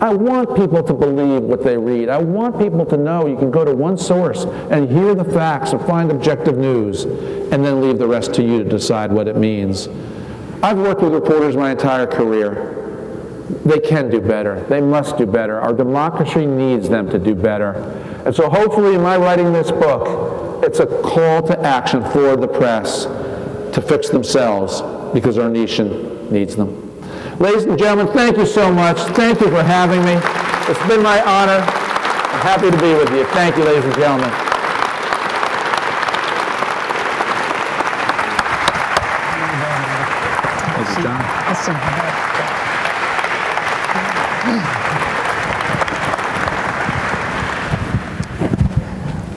I want people to believe what they read. I want people to know you can go to one source and hear the facts and find objective news, and then leave the rest to you to decide what it means. I've worked with reporters my entire career. They can do better. They must do better. Our democracy needs them to do better. And so hopefully in my writing this book, it's a call to action for the press to fix themselves because our nation needs them. Ladies and gentlemen, thank you so much. Thank you for having me. It's been my honor. I'm happy to be with you. Thank you, ladies and gentlemen. Thank you, John.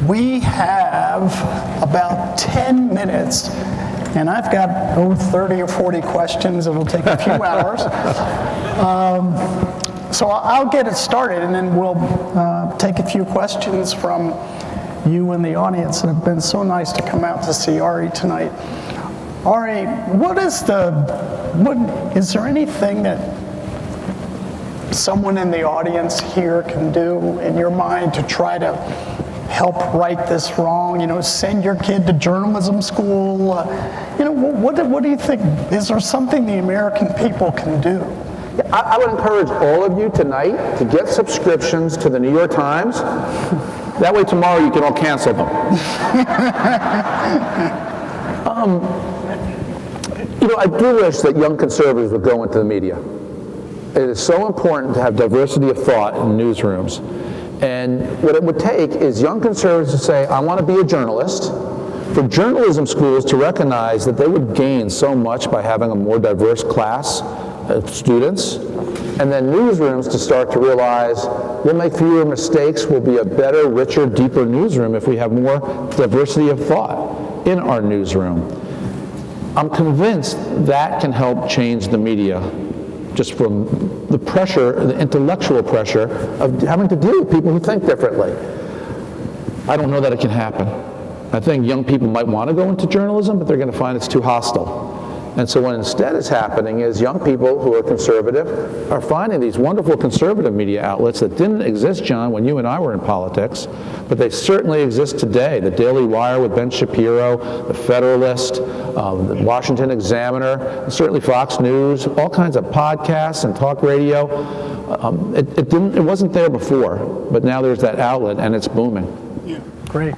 We have about 10 minutes, and I've got 30 or 40 questions. It'll take a few hours. So I'll get it started, and then we'll take a few questions from you in the audience that have been so nice to come out to see Ari tonight. Ari, is there anything that someone in the audience here can do in your mind to try to help right this wrong? Send your kid to journalism school. What do you think? Is there something the American people can do? I would encourage all of you tonight to get subscriptions to the New York Times. That way tomorrow you can all cancel them. I do wish that young conservatives would go into the media. It is so important to have diversity of thought in newsrooms. And what it would take is young conservatives to say, I want to be a journalist. For journalism schools to recognize that they would gain so much by having a more diverse class of students. And then newsrooms to start to realize we'll make fewer mistakes, we'll be a better, richer, deeper newsroom if we have more diversity of thought in our newsroom. I'm convinced that can help change the media, just from the pressure, the intellectual pressure of having to deal with people who think differently. I don't know that it can happen. I think young people might want to go into journalism, but they're going to find it's too hostile. And so what instead is happening is young people who are conservative are finding these wonderful conservative media outlets that didn't exist, John, when you and I were in politics, but they certainly exist today. The Daily Wire with Ben Shapiro, the Federalist, the Washington Examiner, and certainly Fox News, all kinds of podcasts and talk radio. It wasn't there before, but now there's that outlet, and it's booming. Yeah, great.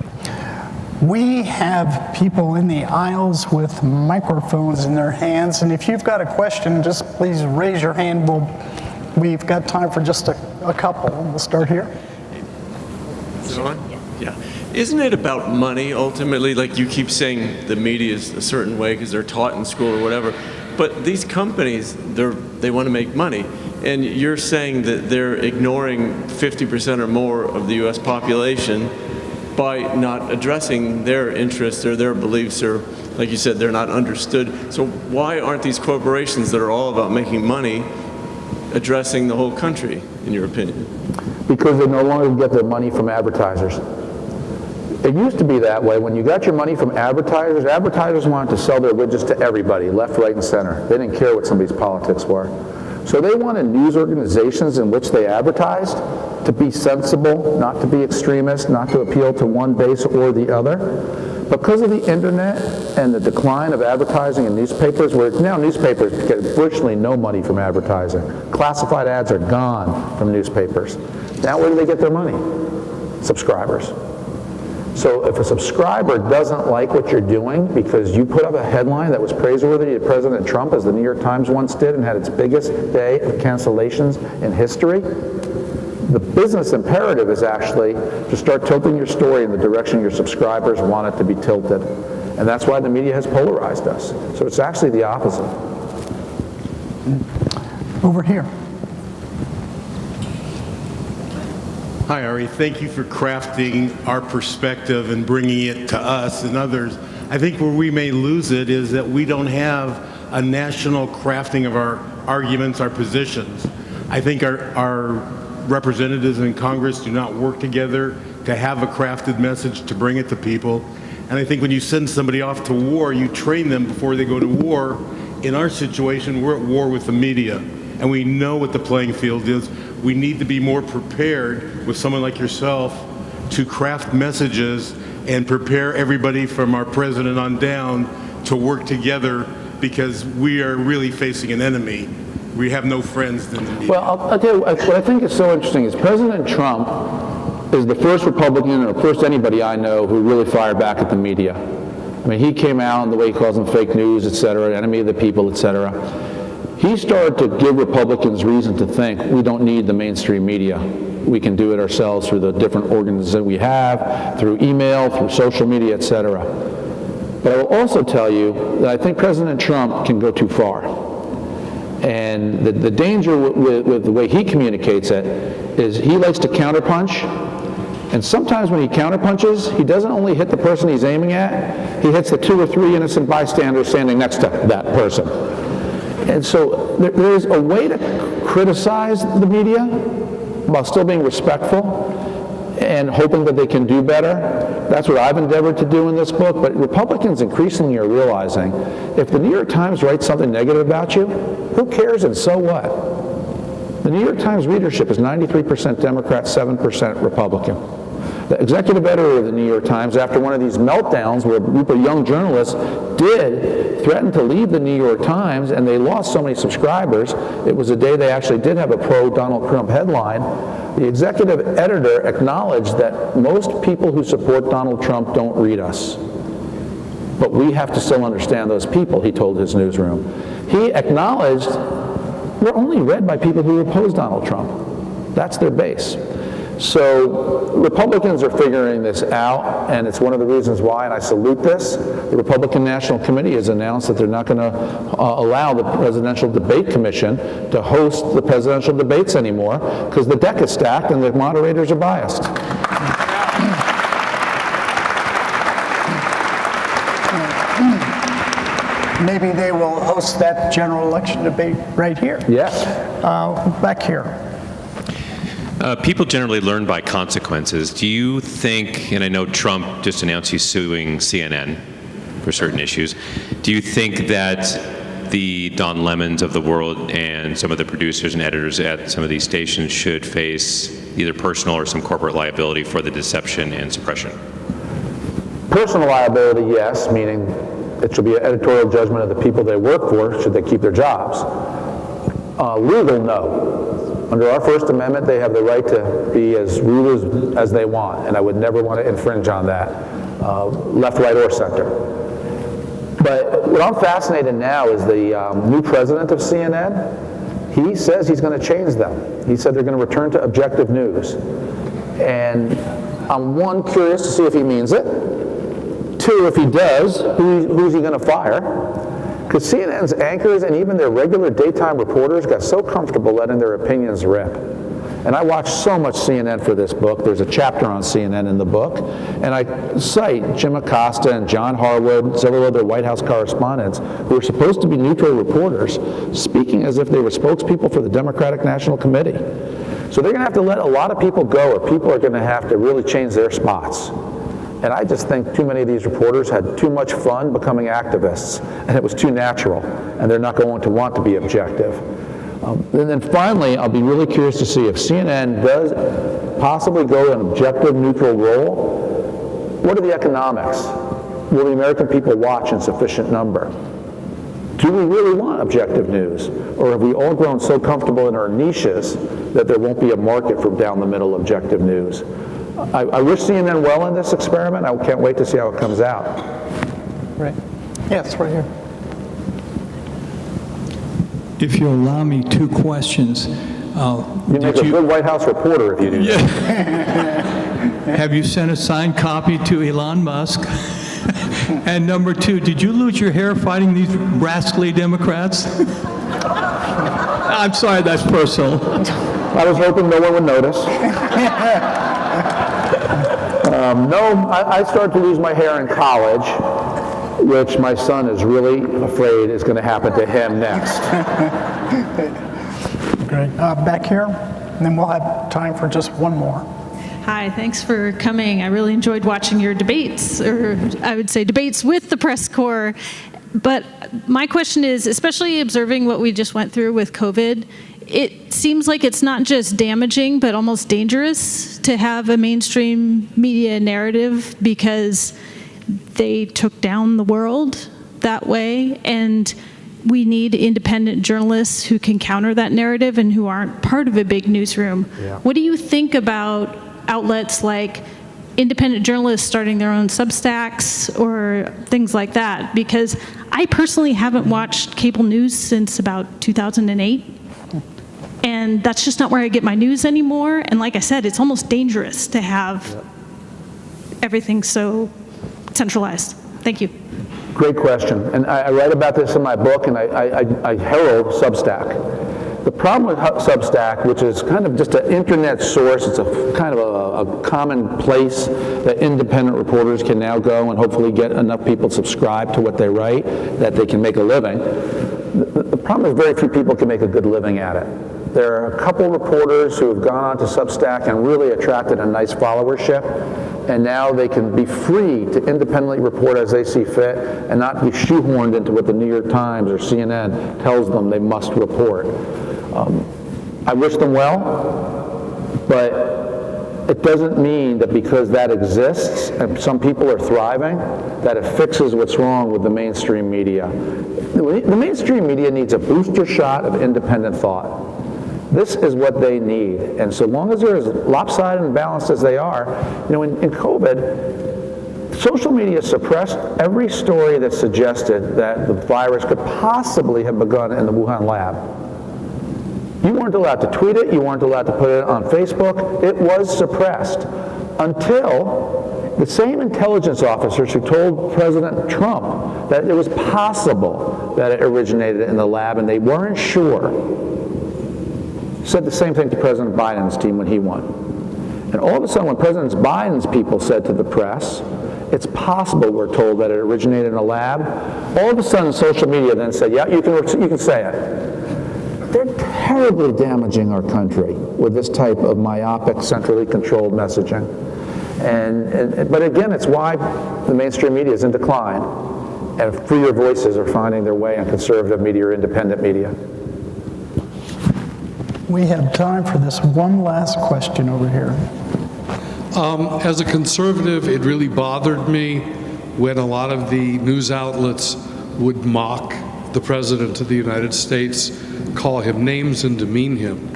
We have people in the aisles with microphones in their hands, and if you've got a question, just please raise your hand. We've got time for just a couple. We'll start here. Is it on? Yeah. Isn't it about money ultimately? Like you keep saying the media is a certain way because they're taught in school or whatever, but these companies, they want to make money. And you're saying that they're ignoring 50% or more of the U.S. population by not addressing their interests or their beliefs, or like you said, they're not understood. So why aren't these corporations that are all about making money addressing the whole country, in your opinion? Because they no longer get their money from advertisers. It used to be that way. When you got your money from advertisers, advertisers wanted to sell their widgets to everybody, left, right, and center. They didn't care what somebody's politics were. So they wanted news organizations in which they advertised to be sensible, not to be extremist, not to appeal to one base or the other. Because of the internet and the decline of advertising in newspapers, where now newspapers get virtually no money from advertising. Classified ads are gone from newspapers. Now where do they get their money? Subscribers. So if a subscriber doesn't like what you're doing because you put up a headline that was praiseworthy to President Trump, as the New York Times once did and had its biggest day of cancellations in history, the business imperative is actually to start tilting your story in the direction your subscribers want it to be tilted. And that's why the media has polarized us. So it's actually the opposite. Over here. Hi, Ari. Thank you for crafting our perspective and bringing it to us and others. I think where we may lose it is that we don't have a national crafting of our arguments, our positions. I think our representatives in Congress do not work together to have a crafted message to bring it to people. And I think when you send somebody off to war, you train them before they go to war. In our situation, we're at war with the media, and we know what the playing field is. We need to be more prepared with someone like yourself to craft messages and prepare everybody from our president on down to work together, because we are really facing an enemy. We have no friends in the media. Well, I'll tell you, what I think is so interesting is President Trump is the first Republican or first anybody I know who really fired back at the media. I mean, he came out in the way he calls them fake news, et cetera, enemy of the people, et cetera. He started to give Republicans reason to think we don't need the mainstream media. We can do it ourselves through the different organs that we have, through email, through social media, et cetera. But I will also tell you that I think President Trump can go too far. And the danger with the way he communicates it is he likes to counterpunch. And sometimes when he counterpunches, he doesn't only hit the person he's aiming at, he hits the 2 or 3 innocent bystanders standing next to that person. And so there's a way to criticize the media while still being respectful and hoping that they can do better. That's what I've endeavored to do in this book. But Republicans increasingly are realizing if the New York Times writes something negative about you, who cares and so what? The New York Times readership is 93% Democrat, 7% Republican. The executive editor of the New York Times, after one of these meltdowns where a group of young journalists did threaten to leave the New York Times and they lost so many subscribers, it was a day they actually did have a pro-Donald Trump headline. The executive editor acknowledged that most people who support Donald Trump don't read us. But we have to still understand those people, he told his newsroom. He acknowledged we're only read by people who oppose Donald Trump. That's their base. So Republicans are figuring this out, and it's one of the reasons why, and I salute this, the Republican National Committee has announced that they're not going to allow the Presidential Debate Commission to host the presidential debates anymore because the deck is stacked and the moderators are biased. Maybe they will host that general election debate right here. Yes. Back here. People generally learn by consequences. Do you think, and I know Trump just announced he's suing CNN for certain issues, do you think that the Don Lemons of the world and some of the producers and editors at some of these stations should face either personal or some corporate liability for the deception and suppression? Personal liability, yes, meaning it should be an editorial judgment of the people they work for should they keep their jobs. Legal, no. Under our First Amendment, they have the right to be as rude as they want, and I would never want to infringe on that, left, right, or center. But what I'm fascinated now is the new president of CNN. He says he's going to change them. He said they're going to return to objective news. And I'm, one, curious to see if he means it. Two, if he does, who's he going to fire? Because CNN's anchors and even their regular daytime reporters got so comfortable letting their opinions rip. And I watched so much CNN for this book. There's a chapter on CNN in the book. And I cite Jim Acosta and John Harwood, several other White House correspondents who are supposed to be neutral reporters, speaking as if they were spokespeople for the Democratic National Committee. So they're going to have to let a lot of people go, or people are going to have to really change their spots. And I just think too many of these reporters had too much fun becoming activists, and it was too natural, and they're not going to want to be objective. And then finally, I'll be really curious to see if CNN does possibly go an objective, neutral role. What are the economics? Will the American people watch in sufficient number? Do we really want objective news? Or have we all grown so comfortable in our niches that there won't be a market for down the middle objective news? I wish CNN well in this experiment. I can't wait to see how it comes out. Right. Yes, right here. If you'll allow me 2 questions. You make a good White House reporter if you do that. Have you sent a signed copy to Elon Musk? And number 2, did you lose your hair fighting these rascally Democrats? I'm sorry, that's personal. I was hoping no one would notice. No, I started to lose my hair in college, which my son is really afraid is going to happen to him next. Great. Back here, and then we'll have time for just one more. Hi, thanks for coming. I really enjoyed watching your debates, or I would say debates with the press corps. But my question is, especially observing what we just went through with COVID, it seems like it's not just damaging, but almost dangerous to have a mainstream media narrative because they took down the world that way, and we need independent journalists who can counter that narrative and who aren't part of a big newsroom. Yeah. What do you think about outlets like independent journalists starting their own Substacks or things like that? Because I personally haven't watched cable news since about 2008. And that's just not where I get my news anymore. And like I said, it's almost dangerous to have everything so centralized. Thank you. Great question. And I write about this in my book, and I herald Substack. The problem with Substack, which is kind of just an internet source, it's a kind of a common place that independent reporters can now go and hopefully get enough people subscribed to what they write that they can make a living. The problem is very few people can make a good living at it. There are a couple reporters who have gone on to Substack and really attracted a nice followership, and now they can be free to independently report as they see fit and not be shoehorned into what the New York Times or CNN tells them they must report. I wish them well, but it doesn't mean that because that exists and some people are thriving, that it fixes what's wrong with the mainstream media. The mainstream media needs a booster shot of independent thought. This is what they need. And so long as they're as lopsided and balanced as they are, in COVID, social media suppressed every story that suggested that the virus could possibly have begun in the Wuhan lab. You weren't allowed to tweet it, you weren't allowed to put it on Facebook. It was suppressed until the same intelligence officers who told President Trump that it was possible that it originated in the lab and they weren't sure, said the same thing to President Biden's team when he won. And all of a sudden, when President Biden's people said to the press, it's possible, we're told, that it originated in a lab, all of a sudden social media then said, yeah, you can say it. They're terribly damaging our country with this type of myopic, centrally controlled messaging. But again, it's why the mainstream media is in decline, and freer voices are finding their way in conservative media or independent media. We have time for this one last question over here. As a conservative, it really bothered me when a lot of the news outlets would mock the President of the United States, call him names and demean him.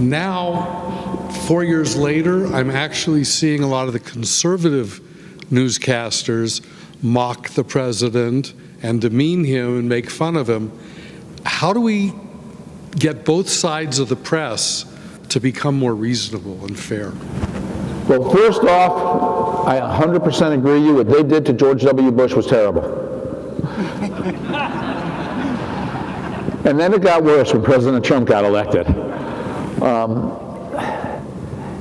Now, 4 years later, I'm actually seeing a lot of the conservative newscasters mock the President and demean him and make fun of him. How do we get both sides of the press to become more reasonable and fair? Well, first off, I 100% agree with you. What they did to George W. Bush was terrible. And then it got worse when President Trump got elected.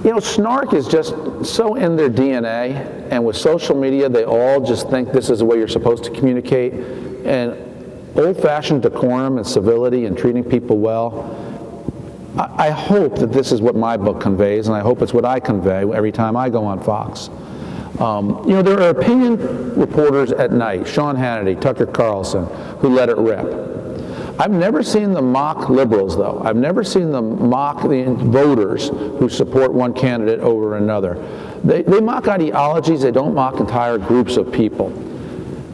You know, snark is just so in their DNA, and with social media, they all just think this is the way you're supposed to communicate. And old-fashioned decorum and civility and treating people well, I hope that this is what my book conveys, and I hope it's what I convey every time I go on Fox. You know, there are opinion reporters at night, Sean Hannity, Tucker Carlson, who let it rip. I've never seen them mock liberals, though. I've never seen them mock the voters who support one candidate over another. They mock ideologies, they don't mock entire groups of people,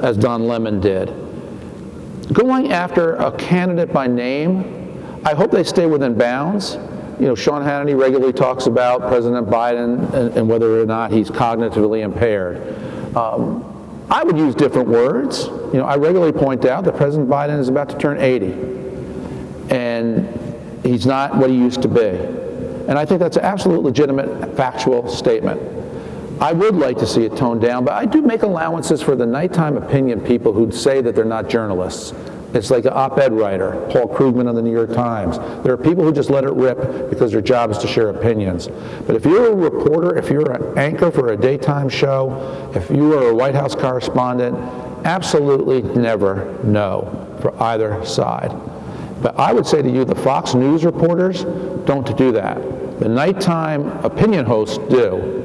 as Don Lemon did. Going after a candidate by name, I hope they stay within bounds. You know, Sean Hannity regularly talks about President Biden and whether or not he's cognitively impaired. I would use different words. You know, I regularly point out that President Biden is about to turn 80, and he's not what he used to be. And I think that's an absolute legitimate factual statement. I would like to see it toned down, but I do make allowances for the nighttime opinion people who'd say that they're not journalists. It's like an op-ed writer, Paul Krugman of the New York Times. There are people who just let it rip because their job is to share opinions. But if you're a reporter, if you're an anchor for a daytime show, if you are a White House correspondent, absolutely never no for either side. But I would say to you, the Fox News reporters don't do that. The nighttime opinion hosts do.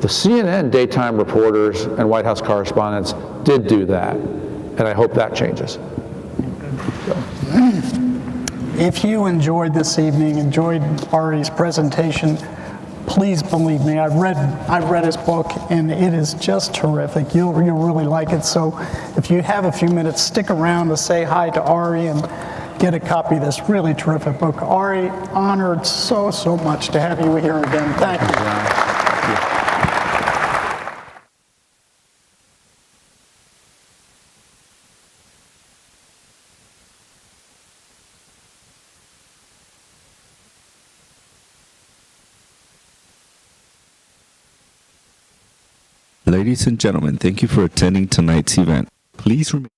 The CNN daytime reporters and White House correspondents did do that. And I hope that changes. If you enjoyed this evening, enjoyed Ari's presentation, please believe me, I've read his book, and it is just terrific. You'll really like it. So if you have a few minutes, stick around to say hi to Ari and get a copy of this really terrific book. Ari, honored so much to have you here again. Thank you. Ladies and gentlemen, thank you for attending tonight's event. Please remain